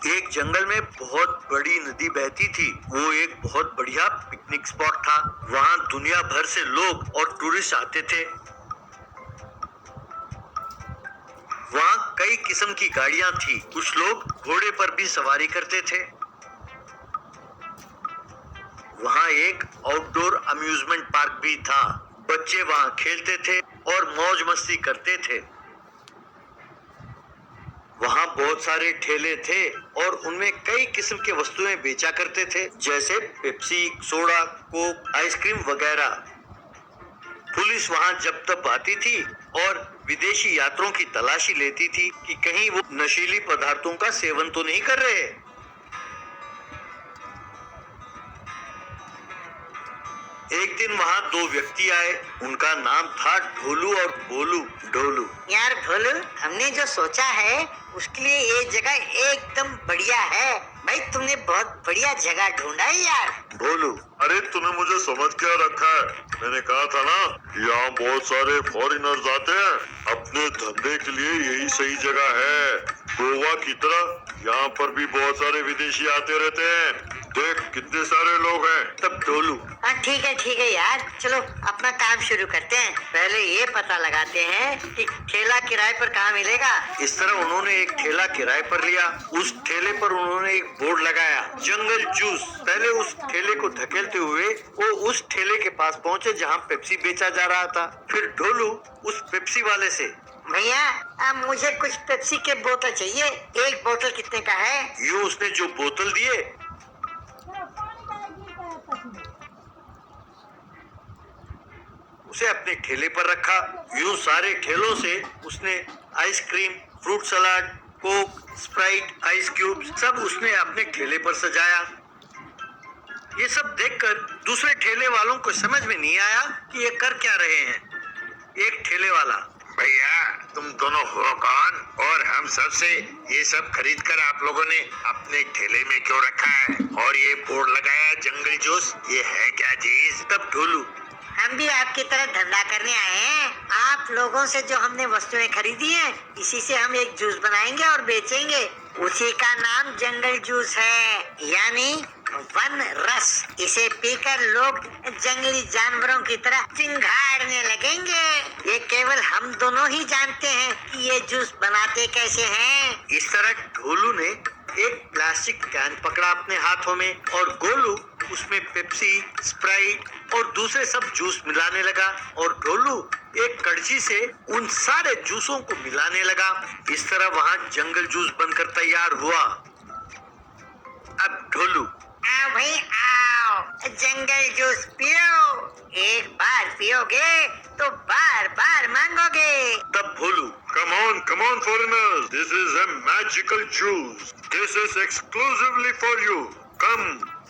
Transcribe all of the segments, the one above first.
एक जंगल में बहुत बड़ी नदी बहती थी। वो एक बहुत बढ़िया पिकनिक स्पॉट था। वहाँ दुनिया भर से लोग और टूरिस्ट आते थे। वहाँ कई किस्म की गाड़ियाँ थी। कुछ लोग घोड़े पर भी सवारी करते थे। वहाँ एक आउटडोर अम्यूजमेंट पार्क भी था। बच्चे वहाँ खेलते थे और मौज मस्ती करते थे। वहाँ बहुत सारे ठेले थे और उनमें कई किस्म के वस्तुएं बेचा करते थे, जैसे पेप्सी, सोडा, कोक, आइसक्रीम वगैरह। पुलिस वहाँ जब तब आती थी और विदेशी यात्रियों की तलाशी लेती थी कि कहीं वो नशीली पदार्थों का सेवन तो नहीं कर रहे। एक दिन वहाँ दो व्यक्ति आए। उनका नाम था ढोलू और बोलू। ढोलू: यार भोलू, हमने जो सोचा है उसके लिए ये जगह एकदम बढ़िया है। भाई तुमने बहुत बढ़िया जगह ढूंढा है यार। बोलू: अरे तूने मुझे समझ क्या रखा है? मैंने कहा था ना, यहाँ बहुत सारे फॉरेनर्स आते हैं। अपने धंधे के लिए यही सही जगह है। गोवा की तरह यहाँ पर भी बहुत सारे विदेशी आते रहते हैं। देख कितने सारे लोग हैं। तब ढोलू: हाँ ठीक है यार, चलो अपना काम शुरू करते हैं। पहले ये पता लगाते हैं कि ठेला किराए पर कहाँ मिलेगा। इस तरह उन्होंने एक ठेला किराए पर लिया। उस ठेले पर उन्होंने एक बोर्ड लगाया, जंगल जूस। पहले उस ठेले को धकेलते हुए वो उस ठेले के पास पहुँचे जहाँ पेप्सी बेचा जा रहा था। फिर ढोलू उस पेप्सी वाले से: भैया, अब मुझे कुछ पेप्सी के बोतल चाहिए। एक बोतल कितने का है? यूँ उसने जो बोतल दिए उसे अपने ठेले पर रखा। यूं सारे ठेलों से उसने ice cream, fruit salad, Coke, Sprite, ice cubes सब उसने अपने ठेले पर सजाया। ये सब देखकर दूसरे ठेले वालों को समझ में नहीं आया कि ये कर क्या रहे हैं। एक ठेले वाला: भैया तुम दोनों हो कौन और हम सब से ये सब खरीद कर आप लोगों ने अपने ठेले में क्यों रखा है? और ये बोर्ड लगाया जंगल जूस, ये है क्या चीज? तब ढोलू: हम भी आपकी तरह धंधा करने आए हैं। आप लोगों से जो हमने वस्तुएं खरीदी हैं, इसी से हम एक जूस बनाएंगे और बेचेंगे। उसी का नाम जंगल जूस है, यानी वन रस। इसे पीकर लोग जंगली जानवरों की तरह चिंघाड़ने लगेंगे। ये केवल हम दोनों ही जानते हैं कि ये जूस बनाते कैसे हैं। इस तरह ढोलू ने एक प्लास्टिक कैन पकड़ा अपने हाथों में और गोलू उसमें पेप्सी, स्प्राइट और दूसरे सब जूस मिलाने लगा और ढोलू एक कड़छी से उन सारे जूसों को मिलाने लगा। इस तरह वहाँ जंगल जूस बनकर तैयार हुआ। अब ढोलू: आओ भाई आओ, जंगल जूस पियो। एक बार पियोगे तो बार बार मांगोगे। तब भोलू: Come on foreigners, this is a magical juice. This is exclusively for you. Come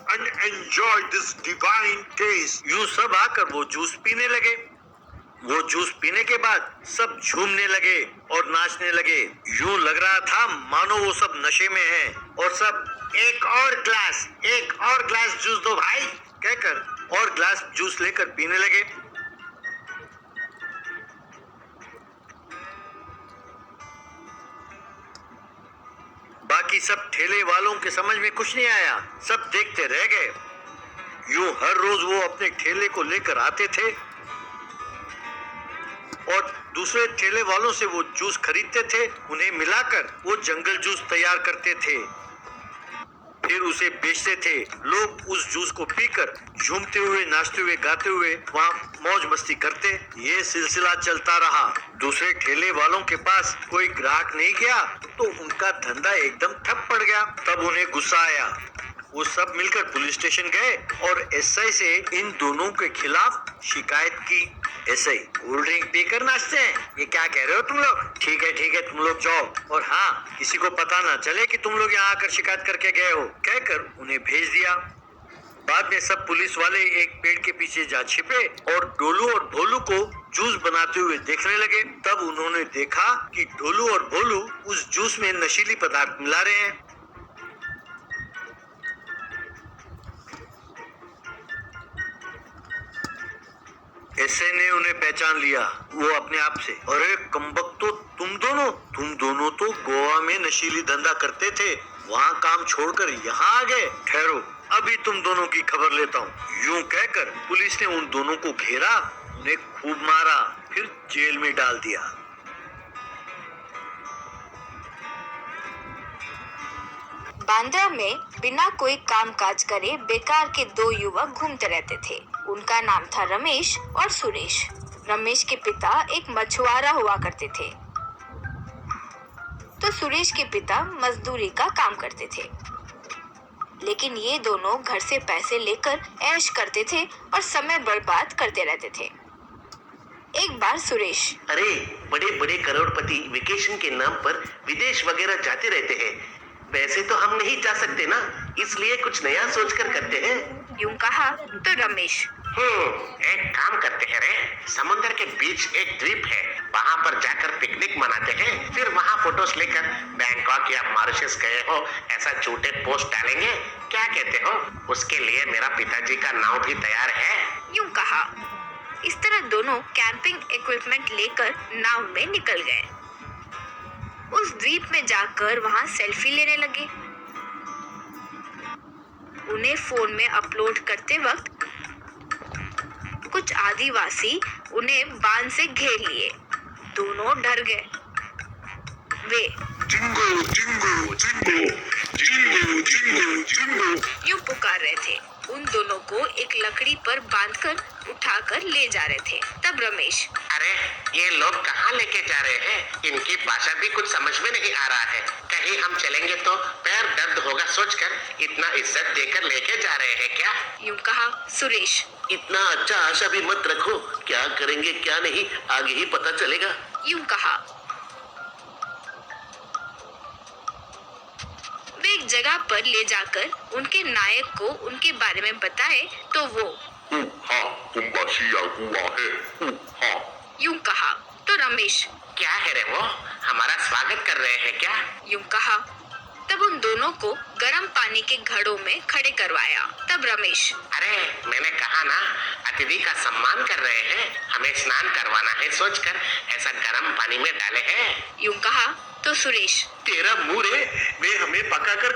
and enjoy this divine taste. यूं सब आकर वो जूस पीने लगे। वो जूस पीने के बाद सब झूमने लगे और नाचने लगे। यूं लग रहा था मानो वो सब नशे में हैं और सब एक और ग्लास जूस दो भाई कहकर और ग्लास जूस लेकर पीने लगे। बाकी सब ठेले वालों के समझ में कुछ नहीं आया। सब देखते रह गए। यूं हर रोज वो अपने ठेले को लेकर आते थे और दूसरे ठेले वालों से वो जूस खरीदते थे। उन्हें मिलाकर वो जंगल जूस तैयार करते थे, फिर उसे बेचते थे। लोग उस जूस को पीकर झूमते हुए, नाचते हुए, गाते हुए वहाँ मौज मस्ती करते। ये सिलसिला चलता रहा। दूसरे ठेले वालों के पास कोई ग्राहक नहीं गया तो उनका धंधा एकदम ठप पड़ गया। तब उन्हें गुस्सा आया। वो सब मिलकर पुलिस स्टेशन गए और एसआई से इन दोनों के खिलाफ शिकायत की। एसआई: कोल्ड ड्रिंक पीकर नाचते हैं, ये क्या कह रहे हो तुम लोग? ठीक है तुम लोग जाओ और हाँ, किसी को पता ना चले कि तुम लोग यहाँ आकर शिकायत करके गए हो कहकर उन्हें भेज दिया। बाद में सब पुलिस वाले एक पेड़ के पीछे जा छिपे और डोलू और भोलू को जूस बनाते हुए देखने लगे। तब उन्होंने देखा कि डोलू और भोलू उस जूस में नशीली पदार्थ मिला रहे हैं। एसए ने उन्हें पहचान लिया। वो अपने आप से: अरे कमबख्तो, तुम दोनों तो गोवा में नशीली धंधा करते थे वहाँ काम छोड़कर यहाँ आ गए। ठहरो, अभी तुम दोनों की खबर लेता हूँ। यूं कहकर पुलिस ने उन दोनों को घेरा, उन्हें खूब मारा, फिर जेल में डाल दिया। बांद्रा में बिना कोई काम काज करे बेकार के दो युवक घूमते रहते थे। उनका नाम था रमेश और सुरेश। रमेश के पिता एक मछुआरा हुआ करते थे, तो सुरेश के पिता मजदूरी का काम करते थे। लेकिन ये दोनों घर से पैसे लेकर ऐश करते थे और समय बर्बाद करते रहते थे। एक बार सुरेश, अरे बड़े बड़े करोड़पति वेकेशन के नाम पर विदेश वगैरह जाते रहते हैं। वैसे तो हम नहीं जा सकते ना, इसलिए कुछ नया सोचकर करते हैं। यूं कहा तो रमेश, एक काम करते हैं रे, समुद्र के बीच एक द्वीप है, वहाँ पर जाकर पिकनिक मनाते हैं। फिर वहाँ फोटोज लेकर बैंकॉक या मॉरिशस गए हो ऐसा झूठे पोस्ट डालेंगे। क्या कहते हो? उसके लिए मेरा पिताजी का नाव भी तैयार है। यूं कहा। इस तरह दोनों कैंपिंग इक्विपमेंट लेकर नाव में निकल गए। उस द्वीप में जाकर वहां सेल्फी लेने लगे। उन्हें फोन में अपलोड करते वक्त कुछ आदिवासी उन्हें बांध से घेर लिए। दोनों डर गए। वे जिंगो जिंगो जिंगो जिंगो जिंगो जिंगो यूं पुकार रहे थे। उन दोनों को एक लकड़ी पर बांधकर उठाकर ले जा रहे थे। तब रमेश, अरे ये लोग कहाँ लेके जा रहे हैं? इनकी भाषा भी कुछ समझ में नहीं आ रहा है। कहीं हम चलेंगे तो पैर दर्द होगा सोचकर इतना इज्जत देकर लेके जा रहे हैं क्या? यूं कहा सुरेश। इतना अच्छा आशा भी मत रखो, क्या करेंगे क्या नहीं आगे ही पता चलेगा। यूं कहा। वे एक जगह पर ले जाकर उनके नायक को उनके बारे में बताए तो वो यूं कहा तो रमेश, क्या है रे वो? हमारा स्वागत कर रहे हैं क्या? यूं कहा। तब उन दोनों को गर्म पानी के घड़ों में खड़े करवाया। तब रमेश, अरे मैंने कहा ना, अतिथि का सम्मान कर रहे हैं, हमें स्नान करवाना है सोचकर ऐसा गर्म पानी में डाले हैं। यूं कहा तो सुरेश, तेरा मुंह रे, वे हमें पकाकर